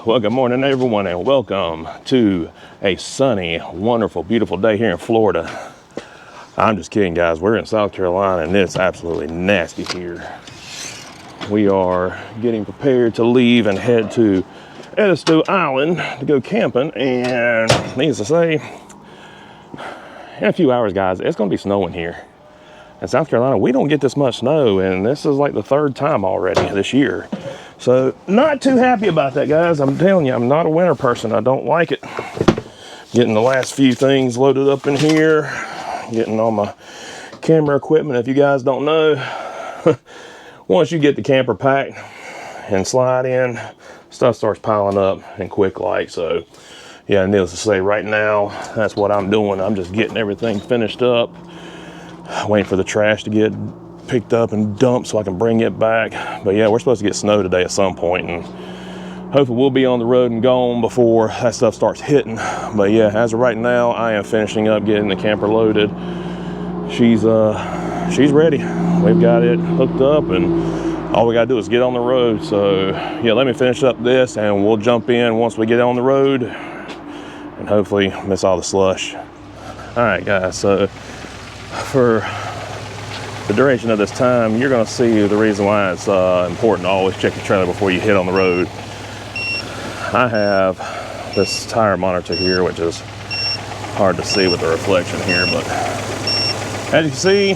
Well, good morning, everyone, and welcome to a sunny, wonderful, beautiful day here in Florida. I'm just kidding, guys. We're in South Carolina, and it's absolutely nasty here. We are getting prepared to leave and head to Edisto Island to go camping, and needless to say, in a few hours, guys, it's going to be snowing here. In South Carolina, we don't get this much snow, and this is like the third time already this year. So not too happy about that, guys. I'm telling you, I'm not a winter person. I don't like it. Getting the last few things loaded up in here, getting all my camera equipment. If you guys don't know, once you get the camper packed and slide in, stuff starts piling up and quick like. So yeah, needless to say, right now, that's what I'm doing. I'm just getting everything finished up, waiting for the trash to get picked up and dumped so I can bring it back. But yeah, we're supposed to get snow today at some point, and hopefully we'll be on the road and gone before that stuff starts hitting. But yeah, as of right now, I am finishing up getting the camper loaded. She's ready. We've got it hooked up, and all we gotta do is get on the road. So yeah, let me finish up this and we'll jump in once we get on the road and hopefully miss all the slush. All right, guys, so for the duration of this time, you're going to see the reason why it's important to always check your trailer before you hit on the road. I have this tire monitor here, which is hard to see with the reflection here, but as you can see,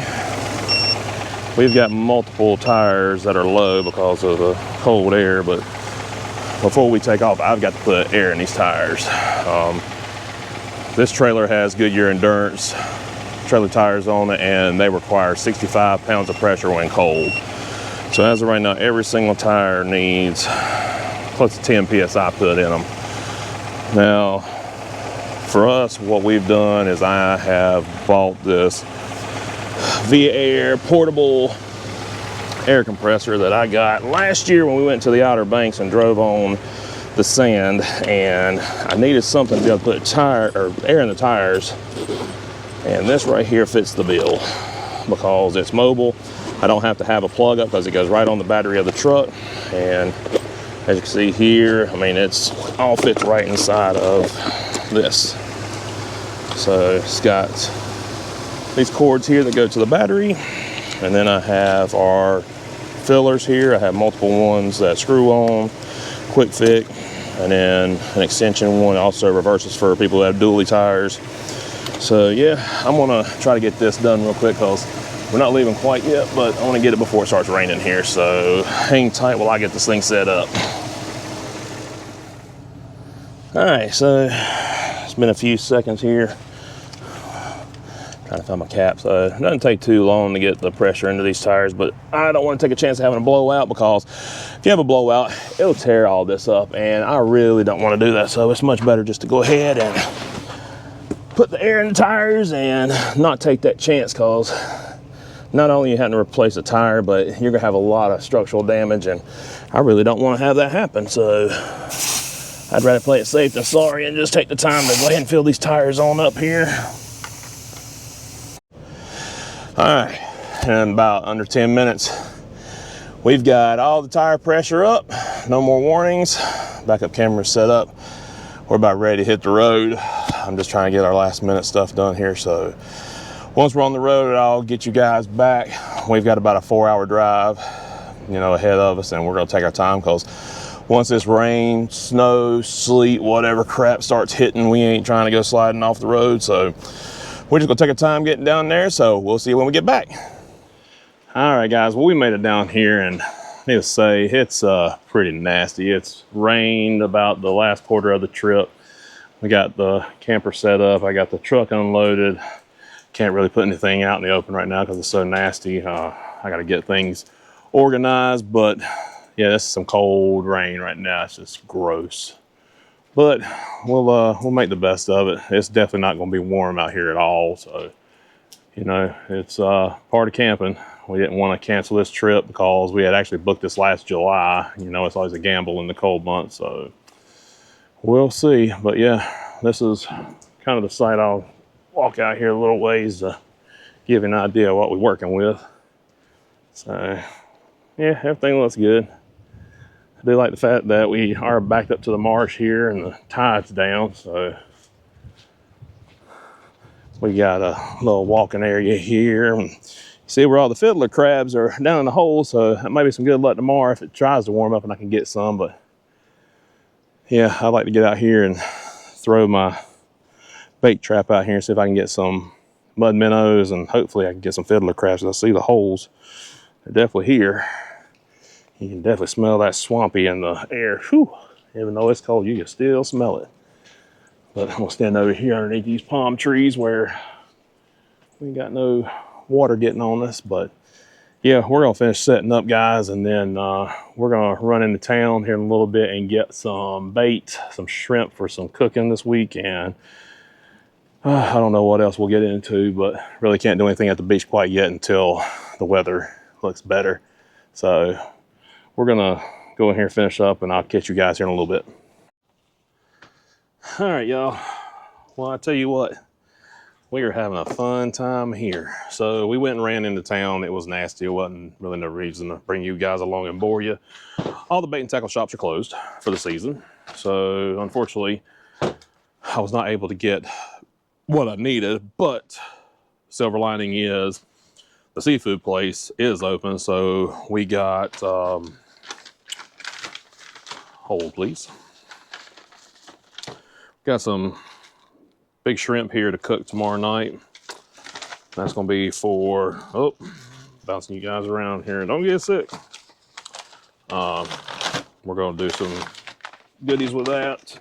we've got multiple tires that are low because of the cold air. But before we take off, I've got to put air in these tires. This trailer has Goodyear Endurance trailer tires on it, and they require 65 pounds of pressure when cold. So as of right now, every single tire needs close to 10 psi put in them. Now for us, what we've done is I have bought this Via Air portable air compressor that I got last year when we went to the Outer Banks and drove on the sand, and I needed something to be able to put air in the tires. And this right here fits the bill because it's mobile. I don't have to have a plug up because it goes right on the battery of the truck. And as you can see here, I mean, it's all fits right inside of this. So it's got these cords here that go to the battery. And then I have our fillers here. I have multiple ones that screw on, quick fit, and then an extension one also reverses for people who have dually tires. So yeah, I'm gonna try to get this done real quick because we're not leaving quite yet, but I want to get it before it starts raining here. So hang tight while I get this thing set up. All right, so it's been a few seconds here. Trying to find my cap. So it doesn't take too long to get the pressure into these tires, but I don't want to take a chance of having a blowout, because if you have a blowout, it'll tear all this up, and I really don't want to do that. So it's much better just to go ahead and put the air in the tires and not take that chance, because not only you have to replace a tire, but you're gonna have a lot of structural damage, and I really don't want to have that happen. So I'd rather play it safe than sorry and just take the time to go ahead and fill these tires on up here. All right, in about under 10 minutes, we've got all the tire pressure up, no more warnings, backup camera set up. We're about ready to hit the road. I'm just trying to get our last minute stuff done here. So once we're on the road, I'll get you guys back. We've got about a 4-hour drive, ahead of us, and we're gonna take our time, because once this rain, snow, sleet, whatever crap starts hitting, we ain't trying to go sliding off the road. So we're just gonna take our time getting down there. So we'll see you when we get back. All right, guys, well, we made it down here, and needless to say, it's pretty nasty. It's rained about the last quarter of the trip. We got the camper set up. I got the truck unloaded. Can't really put anything out in the open right now because it's so nasty. I got to get things organized, but yeah, this is some cold rain right now. It's just gross, but we'll make the best of it. It's definitely not going to be warm out here at all. So, it's part of camping. We didn't want to cancel this trip because we had actually booked this last July. It's always a gamble in the cold months. So we'll see. But yeah, this is kind of the site. I'll walk out here a little ways to give you an idea of what we're working with. So yeah, everything looks good. I do like the fact that we are backed up to the marsh here and the tide's down, so we got a little walking area here. And see where all the fiddler crabs are down in the hole, so that might be some good luck tomorrow if it tries to warm up and I can get some. But yeah, I like to get out here and throw my bait trap out here and see if I can get some mud minnows, and hopefully I can get some fiddler crabs. I see the holes, they're definitely here. You can definitely smell that swampy in the air. Whew. Even though it's cold, you can still smell it. But I'm gonna stand over here underneath these palm trees where we ain't got no water getting on us. But yeah, we're gonna finish setting up, guys, and then we're gonna run into town here in a little bit and get some bait, some shrimp for some cooking this week. And I don't know what else we'll get into, but really can't do anything at the beach quite yet until the weather looks better. So we're gonna go in here and finish up, and I'll catch you guys here in a little bit. All right, y'all. Well, I tell you what, we are having a fun time here. So we went and ran into town. It was nasty. It wasn't really no reason to bring you guys along and bore you. All the bait and tackle shops are closed for the season. So unfortunately, I was not able to get what I needed, but silver lining is the seafood place is open. So we got, hold please. Got some big shrimp here to cook tomorrow night. That's gonna be for, oh, bouncing you guys around here. Don't get sick. We're gonna do some goodies with that.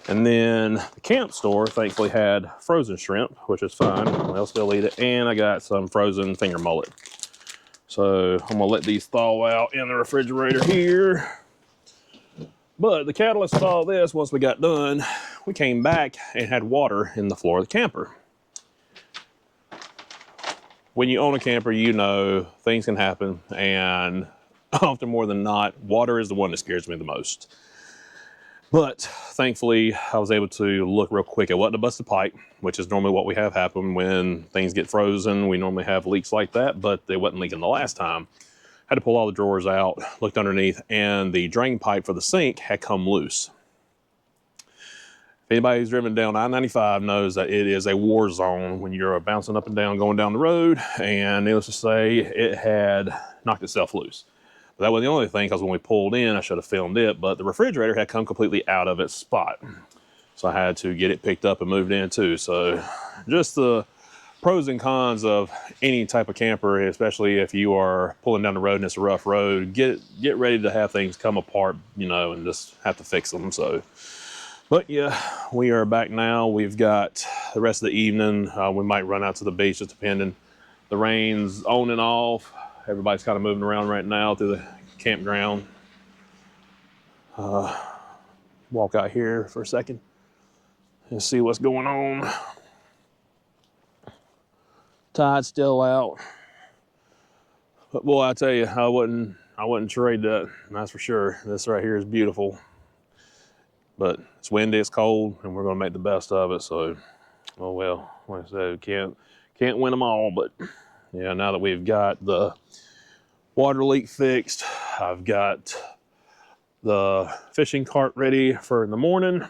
And then the camp store thankfully had frozen shrimp, which is fine. They'll still eat it. And I got some frozen finger mullet. So I'm gonna let these thaw out in the refrigerator here. But the catalyst of all this, once we got done, we came back and had water in the floor of the camper. When you own a camper, you know things can happen, and often more than not, water is the one that scares me the most. But thankfully, I was able to look real quick. It wasn't a busted pipe, which is normally what we have happen when things get frozen. We normally have leaks like that, but they wasn't leaking the last time. Had to pull all the drawers out, looked underneath, and the drain pipe for the sink had come loose. If anybody who's driven down I-95 knows that it is a war zone when you're bouncing up and down, going down the road, and needless to say, it had knocked itself loose. But that wasn't the only thing, because when we pulled in, I should have filmed it, but the refrigerator had come completely out of its spot. So I had to get it picked up and moved in too. So just the pros and cons of any type of camper, especially if you are pulling down the road and it's a rough road, get ready to have things come apart, you know, and just have to fix them. So, but yeah, we are back now. We've got the rest of the evening. We might run out to the beach, just depending. The rain's on and off. Everybody's kind of moving around right now through the campground. Walk out here for a second and see what's going on. Tide's still out, but boy, I tell you, I wouldn't trade that. That's for sure. This right here is beautiful, but it's windy, it's cold, and we're gonna make the best of it. So, oh well, like I said, can't win them all, but yeah, now that we've got the water leak fixed, I've got the fishing cart ready for in the morning.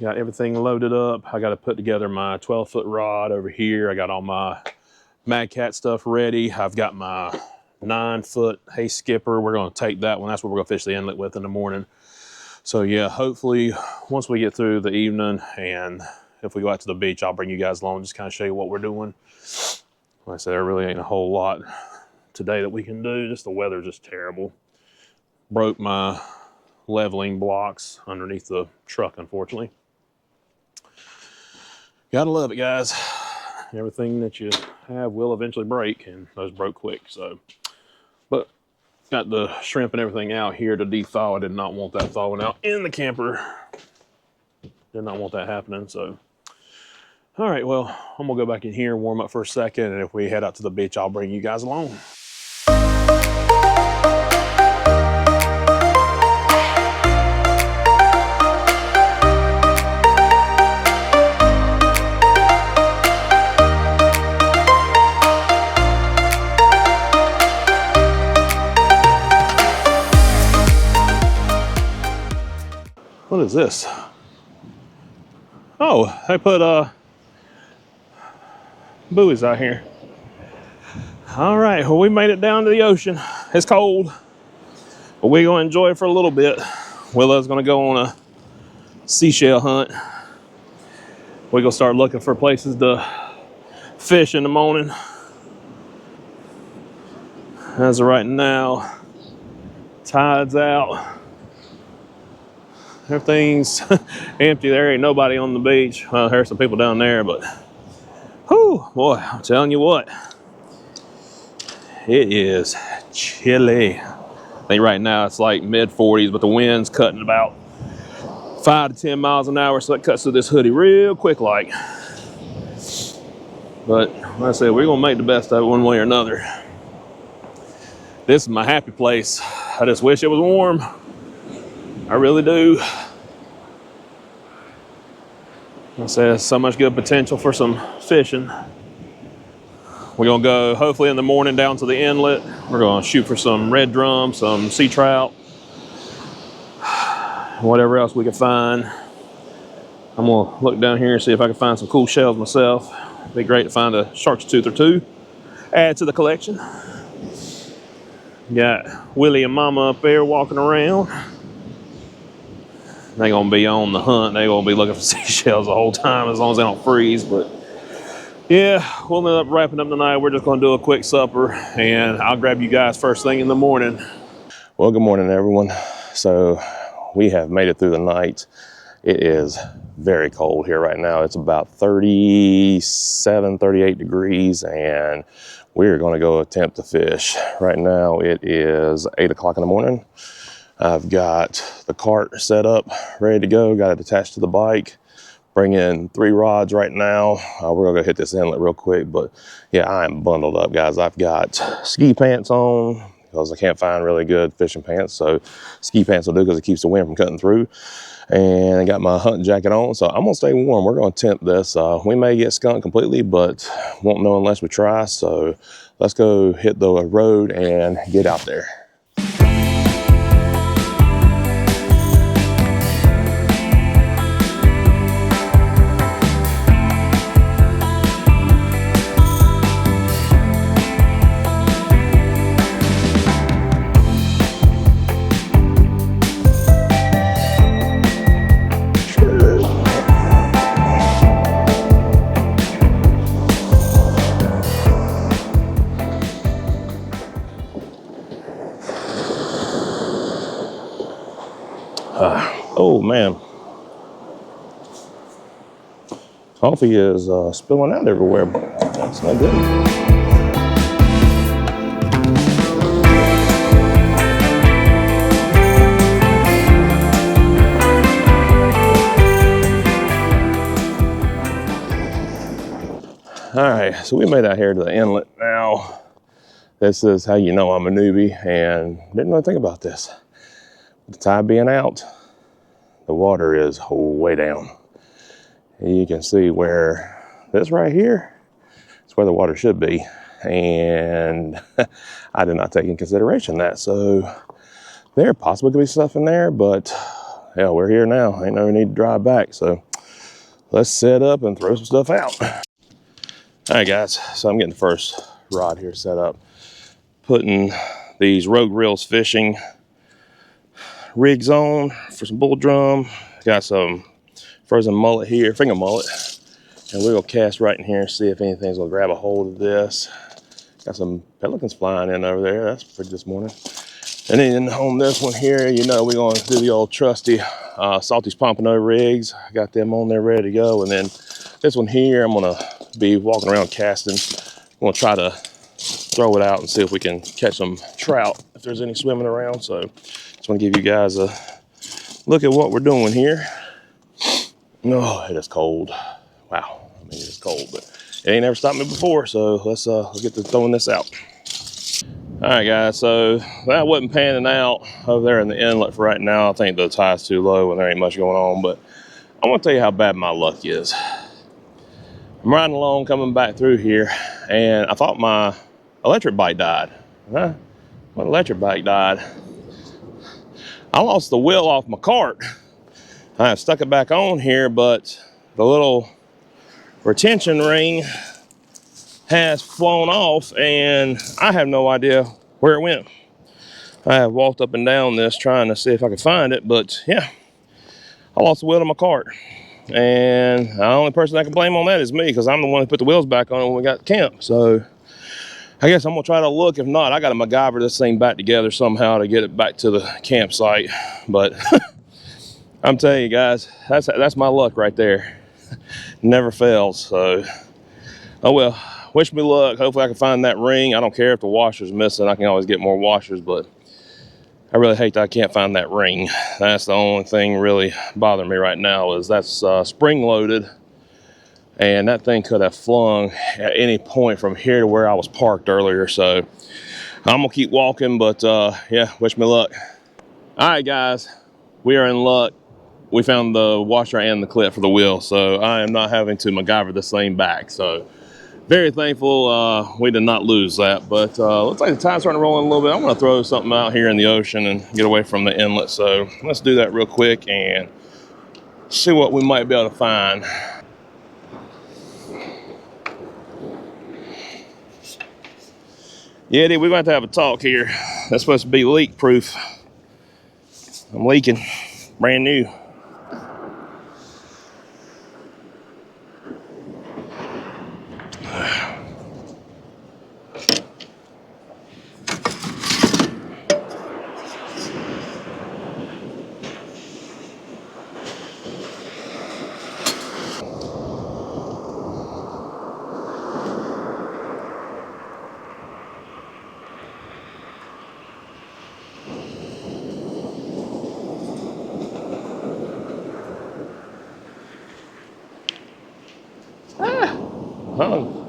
Got everything loaded up. I got to put together my 12-foot rod over here. I got all my Mad Cat stuff ready. I've got my 9-foot hay skipper. We're going to take that one. That's what we're going to fish the inlet with in the morning. So yeah, hopefully once we get through the evening, and if we go out to the beach, I'll bring you guys along, just kind of show you what we're doing. Like I said, there really ain't a whole lot today that we can do. Just the weather's just terrible. Broke my leveling blocks underneath the truck, unfortunately. Gotta love it, guys. Everything that you have will eventually break, and those broke quick. So, but got the shrimp and everything out here to de-thaw. I did not want that thawing out in the camper. Did not want that happening. So, all right, well, I'm gonna go back in here, warm up for a second, and if we head out to the beach, I'll bring you guys along. What is this? Oh, they put buoys out here. All right, well, we made it down to the ocean. It's cold, but we're gonna enjoy it for a little bit. Willow's gonna go on a seashell hunt. We're gonna start looking for places to fish in the morning. As of right now, tide's out. Everything's empty. There ain't nobody on the beach. Well, there's some people down there, but whew, boy, I'm telling you what, it is chilly. I think right now it's like mid 40s, but the wind's cutting about 5 to 10 miles an hour, so that cuts through this hoodie real quick like. But like I said, we're gonna make the best of it one way or another. This is my happy place. I just wish it was warm. I really do. I said, there's so much good potential for some fishing. We're gonna go hopefully in the morning down to the inlet. We're gonna shoot for some red drum, some sea trout, whatever else we can find. I'm gonna look down here and see if I can find some cool shells myself. It'd be great to find a shark's tooth or two, add to the collection. Got Willie and Mama up there walking around. They're gonna be on the hunt. They're gonna be looking for seashells the whole time as long as they don't freeze. But yeah, we'll end up wrapping up tonight. We're just gonna do a quick supper and I'll grab you guys first thing in the morning. Well, good morning, everyone. So we have made it through the night. It is very cold here right now. It's about 37, 38 degrees, and we're gonna go attempt to fish. Right now it is 8 o'clock in the morning. I've got the cart set up, ready to go, got it attached to the bike. Bring in 3 rods right now. We're gonna go hit this inlet real quick, but yeah, I'm bundled up, guys. I've got ski pants on because I can't find really good fishing pants, so ski pants will do because it keeps the wind from cutting through. And I got my hunting jacket on, so I'm gonna stay warm. We're gonna attempt this. We may get skunked completely, but won't know unless we try. So let's go hit the road and get out there. Oh man, coffee is spilling out everywhere. That's not good. All right, so we made out here to the inlet now. This is how you know I'm a newbie and didn't really think about this. The tide being out, the water is way down. And you can see where this right here is where the water should be. And I did not take in consideration that. So there possibly could be stuff in there, but yeah, we're here now. Ain't no need to drive back. So let's set up and throw some stuff out. All right, guys. So I'm getting the first rod here set up. Putting these Rogue Reels fishing rigs on for some bull drum. Got some frozen mullet here, finger mullet, and we're gonna cast right in here and see if anything's gonna grab a hold of this. Got some pelicans flying in over there. That's pretty this morning. And then on this one here, you know, we're gonna do the old trusty Salty's Pompano rigs. I got them on there ready to go. And then this one here, I'm gonna be walking around casting. I'm gonna try to throw it out and see if we can catch some trout if there's any swimming around. So just want to give you guys a look at what we're doing here. Oh, it is cold. Wow, I mean, it's cold, but it ain't ever stopped me before. So let's get to throwing this out. All right, guys, so that wasn't panning out over there in the inlet for right now. I think the tide's too low and there ain't much going on, but I want to tell you how bad my luck is. I'm riding along coming back through here, and I thought my electric bike died. My electric bike died. I lost the wheel off my cart, I stuck it back on here, but the little retention ring has flown off and I have no idea where it went. I have walked up and down this trying to see if I could find it, but yeah, I lost the wheel to my cart. And the only person I can blame on that is me, because I'm the one who put the wheels back on when we got to camp. So I guess I'm gonna try to look. If not, I gotta MacGyver this thing back together somehow to get it back to the campsite. But I'm telling you guys, that's my luck right there. Never fails. So, oh well, wish me luck. Hopefully I can find that ring. I don't care if the washer's missing. I can always get more washers, but I really hate that I can't find that ring. That's the only thing really bothering me right now, is that's spring loaded, and that thing could have flung at any point from here to where I was parked earlier. So I'm gonna keep walking, but yeah, wish me luck. All right, guys, we are in luck. We found the washer and the clip for the wheel, so I am not having to MacGyver this thing back. So very thankful we did not lose that. But looks like the tide's starting to roll in a little bit. I'm gonna throw something out here in the ocean and get away from the inlet. So let's do that real quick and see what we might be able to find. Yeah, dude, we're going to have a talk here. That's supposed to be leak proof. I'm leaking, brand new. Hung.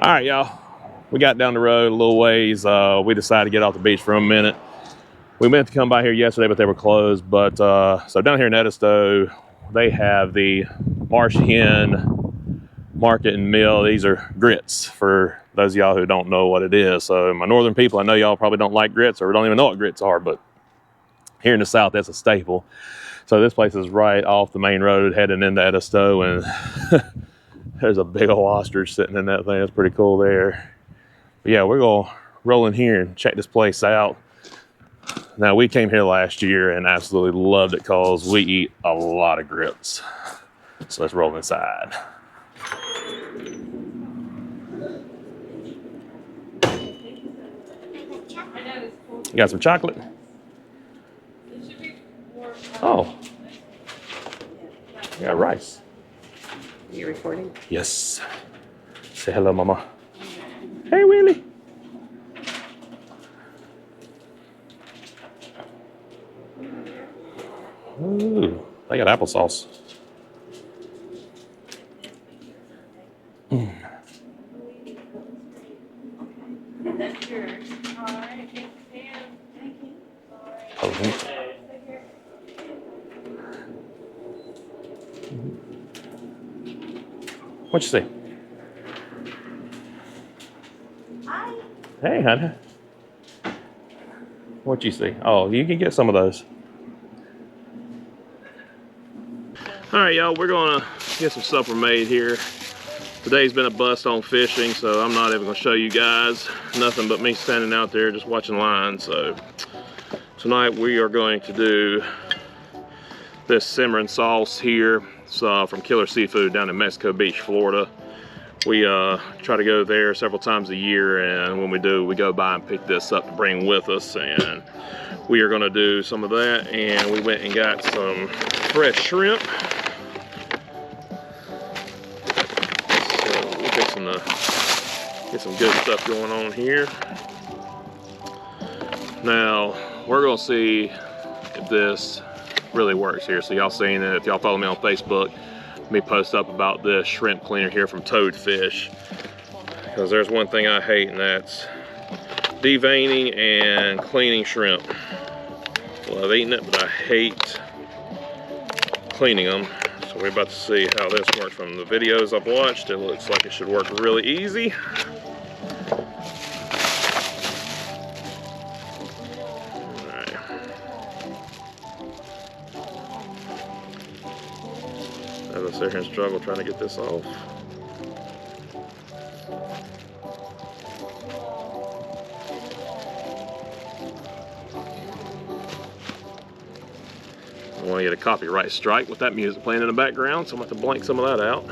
All right, y'all. We got down the road a little ways. We decided to get off the beach for a minute. We meant to come by here yesterday, but they were closed. But so down here in Edisto, they have the Marsh Hen Market and Mill. These are grits for those of y'all who don't know what it is. So my northern people, I know y'all probably don't like grits or don't even know what grits are, but here in the South, that's a staple. So this place is right off the main road heading into Edisto, and there's a big old ostrich sitting in that thing. That's pretty cool there. But yeah, we're gonna roll in here and check this place out. Now, we came here last year and absolutely loved it because we eat a lot of grits. So let's roll inside. You got some chocolate? Oh. You got rice. Are you recording? Yes. Say hello, Mama. Hey, Willie. Ooh, they got applesauce. That's yours. All right, thank you. Thank you. Oh, what you say? Hi. Hey, honey. What you see? Oh, you can get some of those. All right, y'all, we're gonna get some supper made here. Today's been a bust on fishing, so I'm not even gonna show you guys nothing but me standing out there just watching lines. So tonight we are going to do this simmering sauce here. It's from Killer Seafood down in Mexico Beach, Florida. We try to go there several times a year, and when we do, we go by and pick this up to bring with us, and we are gonna do some of that. And we went and got some fresh shrimp. So we're fixing to get some good stuff going on here. Now, we're gonna see if this really works here. So y'all seen it, if y'all follow me on Facebook, let me post up about this shrimp cleaner here from Toadfish, because there's one thing I hate, and that's deveining and cleaning shrimp. Love eating it, but I hate cleaning them. So we're about to see how this works. From the videos I've watched, it looks like it should work really easy. Alright. As I sit here and struggle trying to get this off. I want to get a copyright strike with that music playing in the background, so I'm going to have to blank some of that out.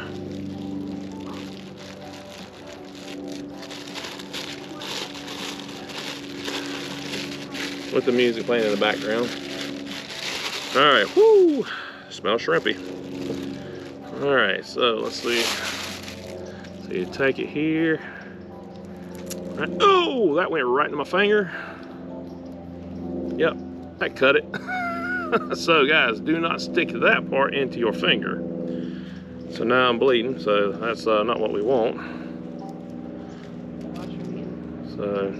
With the music playing in the background. Alright, whoo! Smells shrimpy. Alright, so let's see. So you take it here. Right. Oh, that went right into my finger. Yep, that cut it. So guys, do not stick that part into your finger. So now I'm bleeding, so that's not what we want. So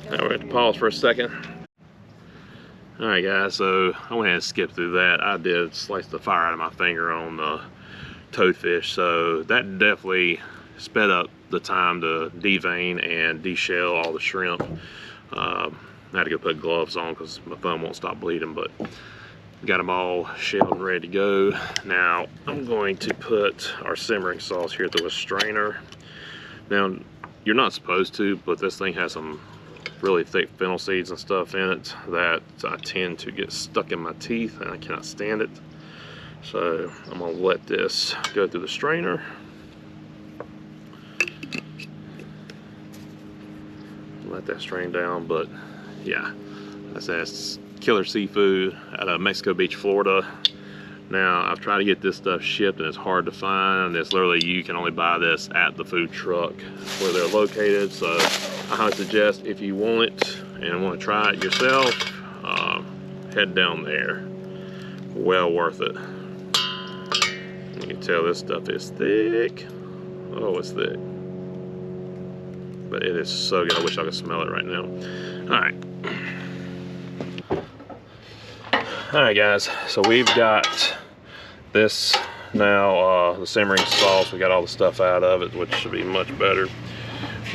now we're going to pause for a second. Alright guys, so I went ahead and skipped through that. I did slice the fire out of my finger on the Toadfish, so that definitely sped up the time to devein and deshell all the shrimp. I had to go put gloves on because my thumb won't stop bleeding, but got them all shelled and ready to go. Now I'm going to put our simmering sauce here through a strainer. Now you're not supposed to, but this thing has some really thick fennel seeds and stuff in it that I tend to get stuck in my teeth and I cannot stand it. So I'm gonna let this go through the strainer. Let that strain down, but yeah, that's killer seafood out of Mexico Beach, Florida. Now I've tried to get this stuff shipped and it's hard to find. It's literally, you can only buy this at the food truck where they're located. So I highly suggest, if you want it and want to try it yourself, head down there. Well worth it. You can tell this stuff is thick. Oh, it's thick. But it is so good. I wish I could smell it right now. Alright. Alright guys, so we've got this now, the simmering sauce. We got all the stuff out of it, which should be much better.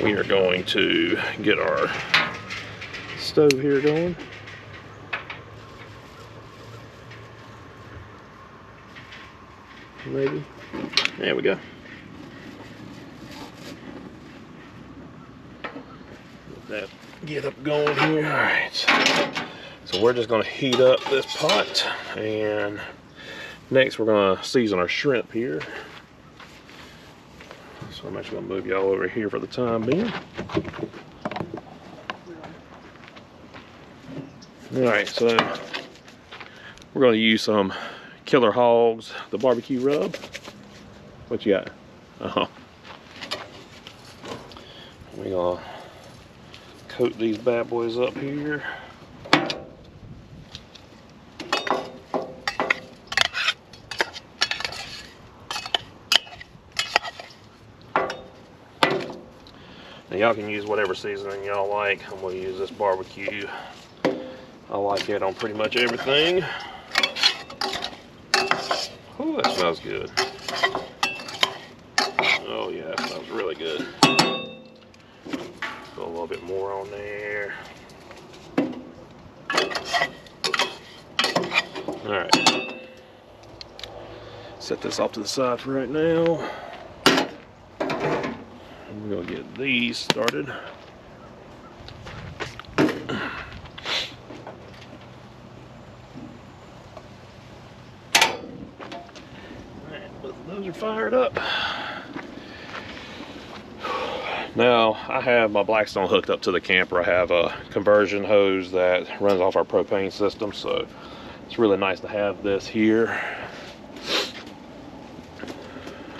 We are going to get our stove here going. Maybe. There we go. Let that get up going here. All right. So we're just going to heat up this pot, and next we're going to season our shrimp here. So I'm actually going to move y'all over here for the time being. All right, so we're going to use some Killer Hogs, the barbecue rub. What you got? We're gonna coat these bad boys up here. Now y'all can use whatever seasoning y'all like. I'm gonna use this barbecue. I like it on pretty much everything. Oh, that smells good. Oh yeah, that smells really good. Put a little bit more on there. All right. Set this off to the side for right now. We're gonna get these started. Those are fired up. Now I have my Blackstone hooked up to the camper. I have a conversion hose that runs off our propane system, so it's really nice to have this here.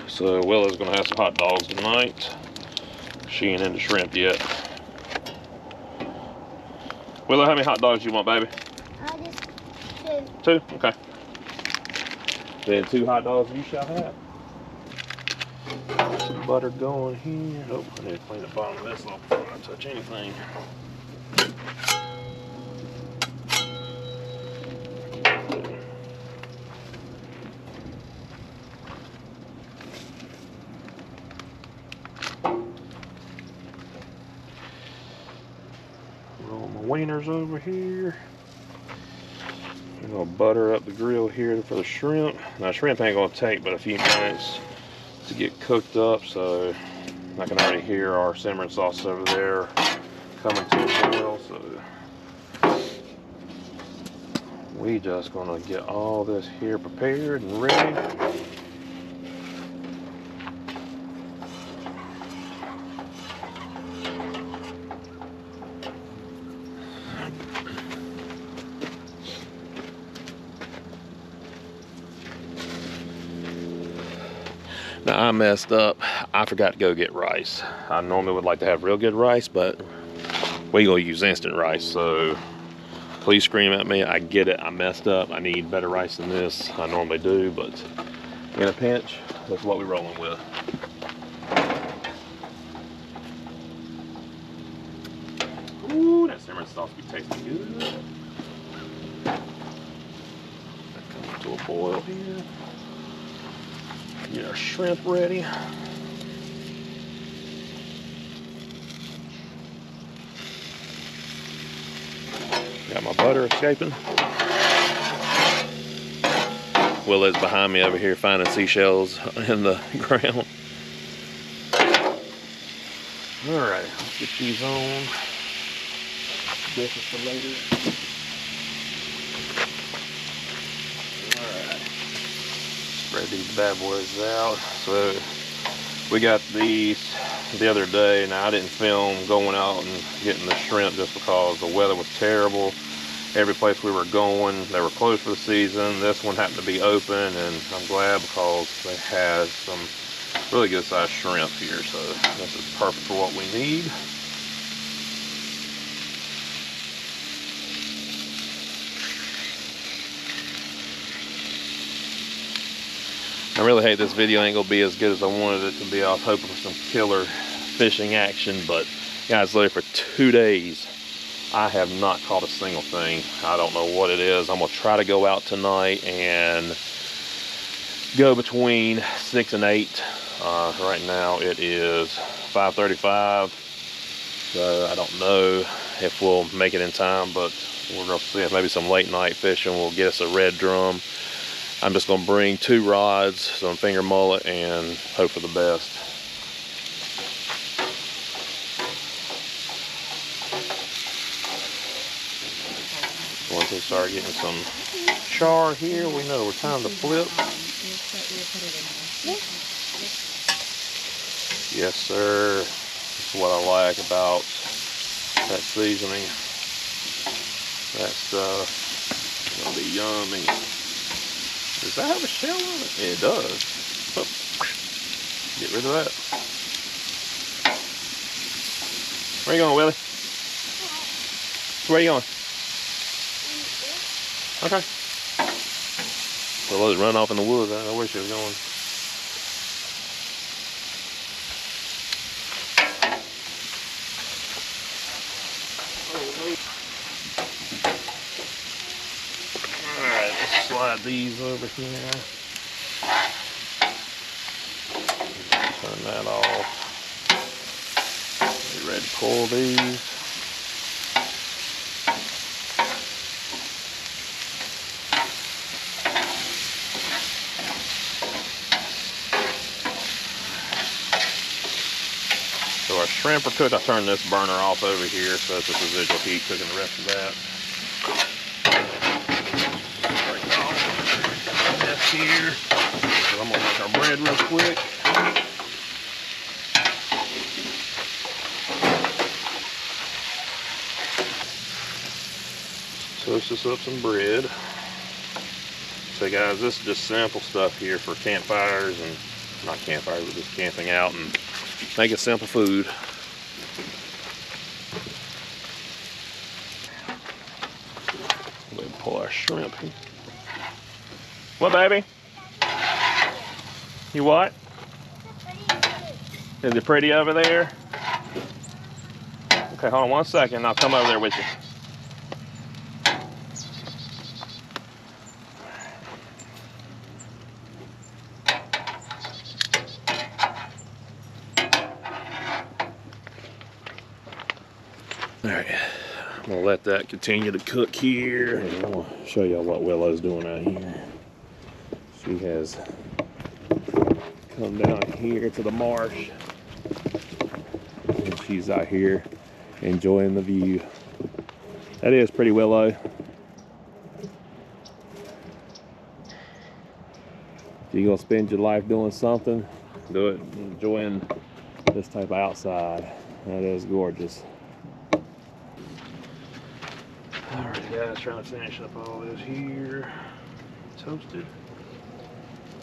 So Willa's gonna have some hot dogs tonight. She ain't into shrimp yet. Willow, how many hot dogs you want, baby? Just two. Two? Okay. Then 2 hot dogs you shall have. Some butter going here. Oh, I need to clean the bottom of this off before I touch anything. Roll my wieners over here. I'm gonna butter up the grill here for the shrimp. Now shrimp ain't gonna take but a few minutes to get cooked up, so I can already hear our simmering sauce over there coming to a boil. So we just gonna get all this here prepared and ready. Now I messed up. I forgot to go get rice. I normally would like to have real good rice, but we gonna use instant rice. So please scream at me. I get it. I messed up. I need better rice than this. I normally do, but in a pinch, that's what we're rolling with. Ooh, that simmering sauce be tasting good. That comes to a boil here. Get our shrimp ready. Got my butter escaping. Willow's behind me over here finding seashells in the ground. Alright, let's get these on. This is for later. Spread these bad boys out. So we got these the other day. Now I didn't film going out and getting the shrimp just because the weather was terrible. Every place we were going, they were closed for the season. This one happened to be open, and I'm glad because they had some really good sized shrimp here. So this is perfect for what we need. I really hate this video ain't gonna be as good as I wanted it to be. I was hoping for some killer fishing action, but guys, literally for 2 days, I have not caught a single thing. I don't know what it is. I'm gonna try to go out tonight and go between 6 and 8. Right now it is 5:35, so I don't know if we'll make it in time, but we're gonna see if maybe some late night fishing will get us a red drum. I'm just gonna bring 2 rods, some finger mullet, and hope for the best. Once we start getting some char here, we know we're time to flip. Yes, sir. That's what I like about that seasoning. That stuff is gonna be yummy. Does that have a shell on it? Yeah, it does. Oh, get rid of that. Where you going, Willie? Where you going? Okay. Well, let's run off in the woods. I don't know where she was going. Slide these over here. Turn that off. Be ready to pull these. So our shrimp are cooked. I turned this burner off over here so it's just residual heat cooking the rest of that. Here, so I'm gonna make our bread real quick. Toast this up some bread. So guys, this is just simple stuff here for campfires, and not campfires, but just camping out and making simple food. shrimp. What, baby? You what? Is it pretty over there? Okay, hold on 1 second. I'll come over there with you. All right, I'm gonna let that continue to cook here. And I'm gonna show y'all what Willow's doing out here. She has come down here to the marsh, and she's out here enjoying the view. That is pretty, Willow. If you're gonna spend your life doing something, do it enjoying this type of outside. That is gorgeous. Alright guys, trying to finish up all this here. Toasted.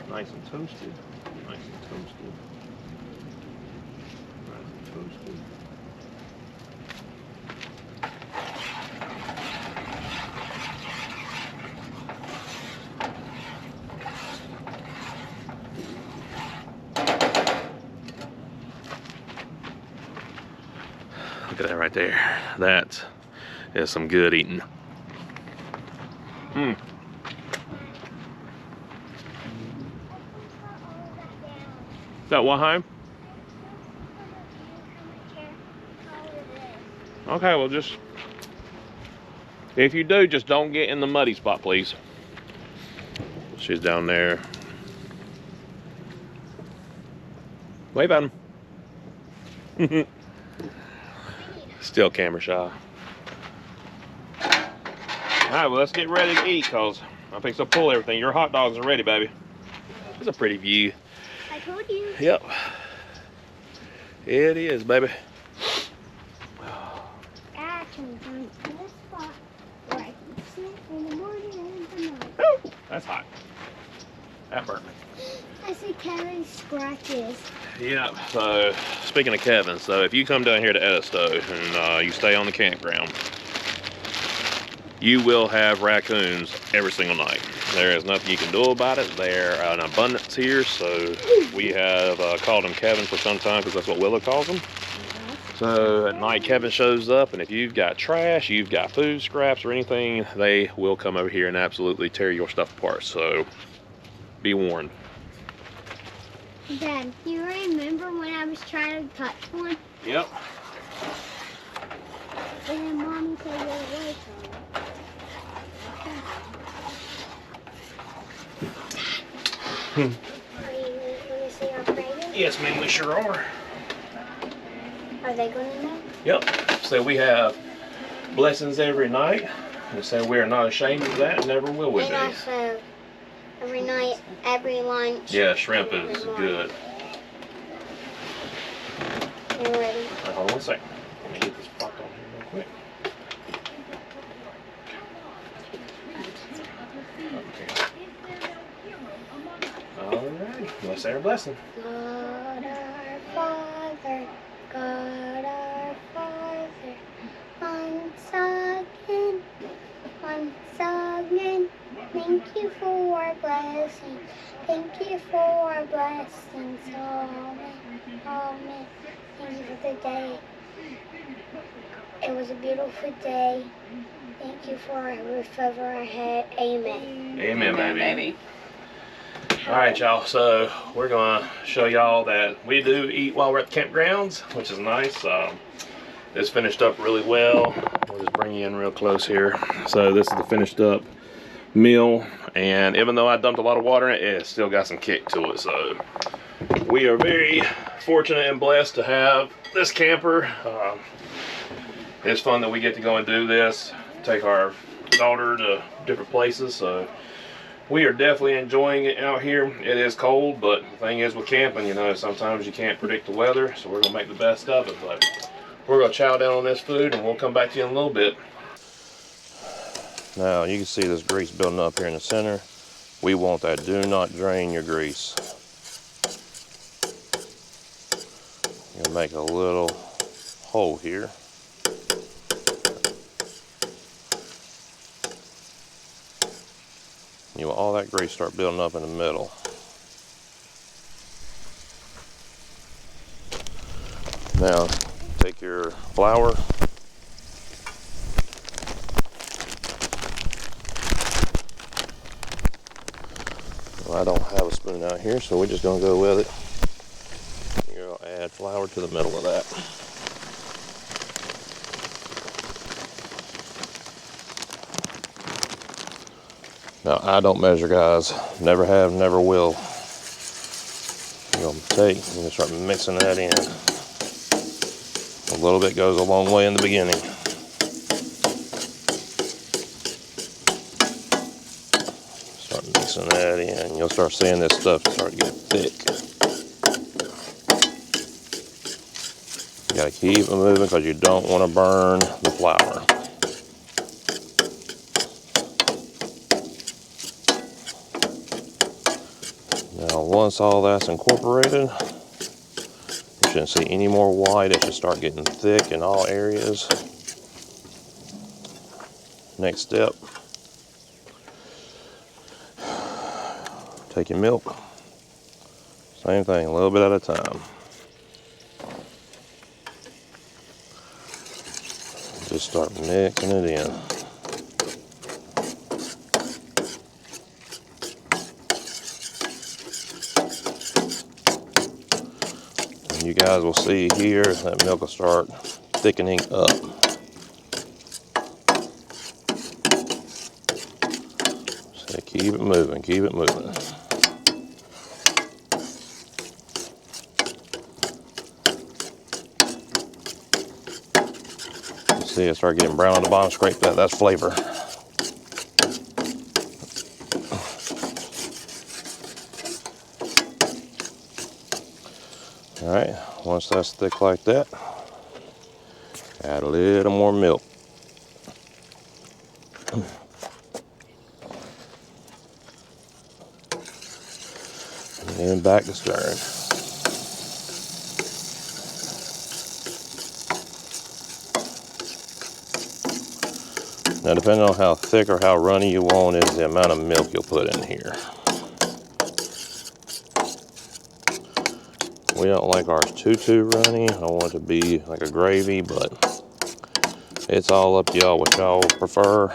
Nice and toasted. Nice and toasted. Nice and toasted. Look at that right there. That is some good eating. Mmm. Is that what, home? Okay, well just, if you do, just don't get in the muddy spot, please. She's down there. Wave at him. Still camera shy. Alright, well let's get ready to eat, cause I think so pull everything. Your hot dogs are ready, baby. It's a pretty view. I told you. Yep. It is, baby. I can find this spot where I can sit in the morning and in the night. Ooh, that's hot. That burnt me. I see Kevin's scratches. Yeah, so speaking of Kevin, so if you come down here to Edisto and you stay on the campground, you will have raccoons every single night. There is nothing you can do about it. They're an abundance here, so we have called him Kevin for some time because that's what Willow calls him. So at night Kevin shows up, and if you've got trash, you've got food scraps or anything, they will come over here and absolutely tear your stuff apart. So be warned. Dad, you remember when I was trying to touch one? Yep. And then Mommy said get away from it. Are you going to say our prayers? Yes, ma'am, we sure are. Are they going to know? Yep. So we have blessings every night. And so we are not ashamed of that and never will we And be. also, every night, every lunch. Yeah, shrimp is good. You ready? Right, hold on 1 second. Let me get this popped on here real quick. Alright, let's say our blessing. God our Father, God our Father, once again, thank you for our blessings, thank you for our blessings, amen, amen, thank you for the day, it was a beautiful day, thank you for a roof over our head, amen. Amen, baby. Alright, y'all, so we're gonna show y'all that we do eat while we're at the campgrounds, which is nice. This finished up really well. We'll just bring you in real close here. So this is the finished up meal, and even though I dumped a lot of water in it, it's still got some kick to it. So we are very fortunate and blessed to have this camper. It's fun that we get to go and do this, take our daughter to different places. So we are definitely enjoying it out here. It is cold, but the thing is with camping, you know, sometimes you can't predict the weather, so we're gonna make the best of it. But we're gonna chow down on this food and we'll come back to you in a little bit. Now you can see this grease building up here in the center. We want that. Do not drain your grease. You're gonna make a little hole here. You want all that grease start building up in the middle. Now, take your flour. Well, I don't have a spoon out here, so we're just gonna go with it. You're gonna add flour to the middle of that. Now, I don't measure, guys. Never have, never will. You're gonna start mixing that in. A little bit goes a long way in the beginning. Start mixing that in. You'll start seeing this stuff start to get thick. You gotta keep it moving because you don't want to burn the flour. Now, once all that's incorporated, you shouldn't see any more white. It should start getting thick in all areas. Next step, take your milk. Same thing, a little bit at a time. Just start mixing it in. You guys will see here that milk will start thickening up. So keep it moving, keep it moving. You see it start getting brown on the bottom, scrape that, that's flavor. All right, once that's thick like that, add a little more milk. And then back to stirring. Now, depending on how thick or how runny you want is the amount of milk you'll put in here. We don't like ours too runny. I want it to be like a gravy, but it's all up to y'all what y'all prefer.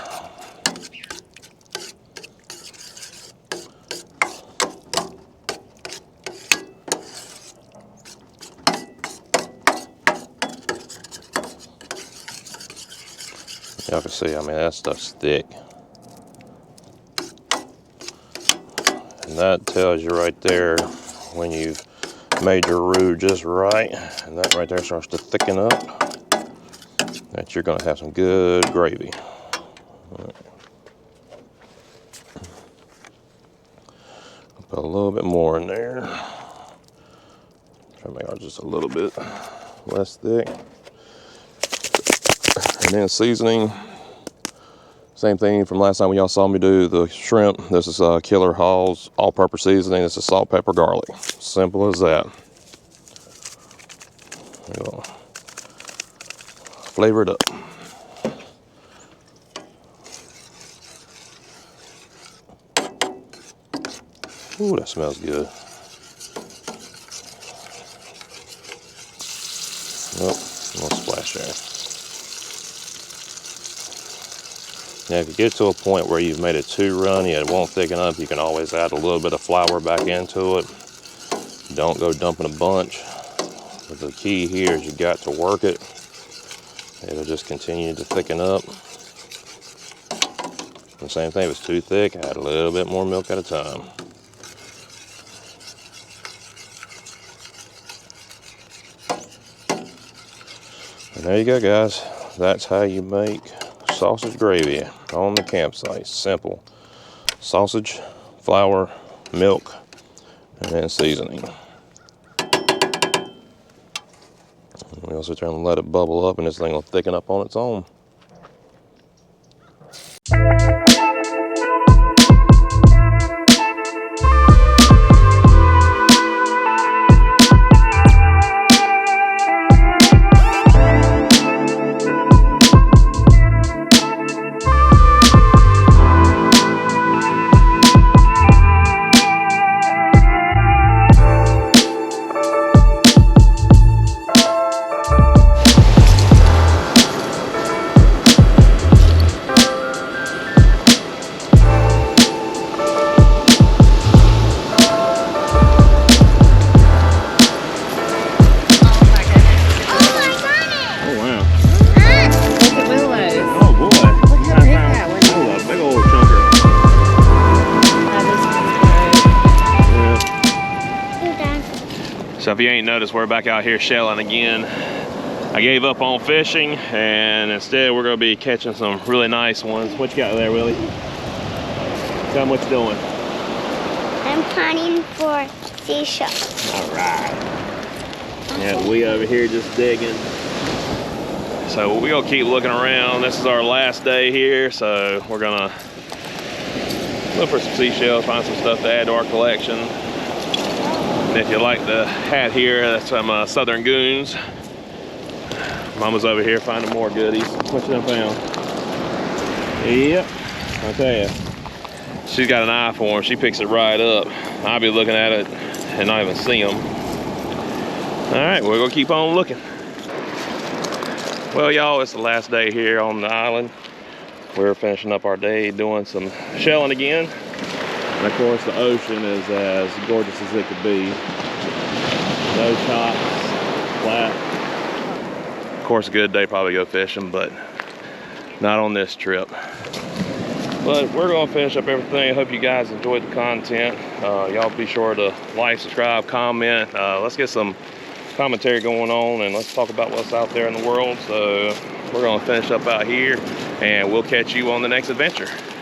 Y'all can see, I mean, that stuff's thick. And that tells you right there when you've made your roux just right, and that right there starts to thicken up, that you're going to have some good gravy. Right. Put a little bit more in there. Try to make ours just a little bit less thick. And then seasoning, same thing from last time when y'all saw me do the shrimp. This is Killer Hall's all-purpose seasoning. This is salt, pepper, garlic. Simple as that. Flavor it up. Ooh, that smells good. Oh, a little splash there. Now, if you get to a point where you've made it too runny, it won't thicken up, you can always add a little bit of flour back into it. Don't go dumping a bunch. But the key here is you got to work it. It'll just continue to thicken up. The same thing, if it's too thick, add a little bit more milk at a time. And there you go, guys. That's how you make sausage gravy on the campsite. Simple. Sausage, flour, milk, and then seasoning. We also turn and let it bubble up, and this thing will thicken up on its own. if you ain't noticed, we're back out here shelling again. I gave up on fishing, and instead we're gonna be catching some really nice ones. What you got there, Willie? Tell them what you're doing. I'm hunting for seashells. All right. Yeah, we over here just digging. So we're gonna keep looking around. This is our last day here, so we're gonna look for some seashells, find some stuff to add to our collection. And if you like the hat here, that's some Southern Goons. Mama's over here finding more goodies. What you done found? Yep, I tell you. She's got an eye for them. She picks it right up. I'll be looking at it and not even see them. All right, we're gonna keep on looking. Well, y'all, it's the last day here on the island. We're finishing up our day doing some shelling again. And of course, the ocean is as gorgeous as it could be. No chops, flat. Of course, a good day probably go fishing, but not on this trip. But we're gonna finish up everything. I hope you guys enjoyed the content. Y'all be sure to like, subscribe, comment. Let's get some commentary going on, and let's talk about what's out there in the world. So we're gonna finish up out here, and we'll catch you on the next adventure.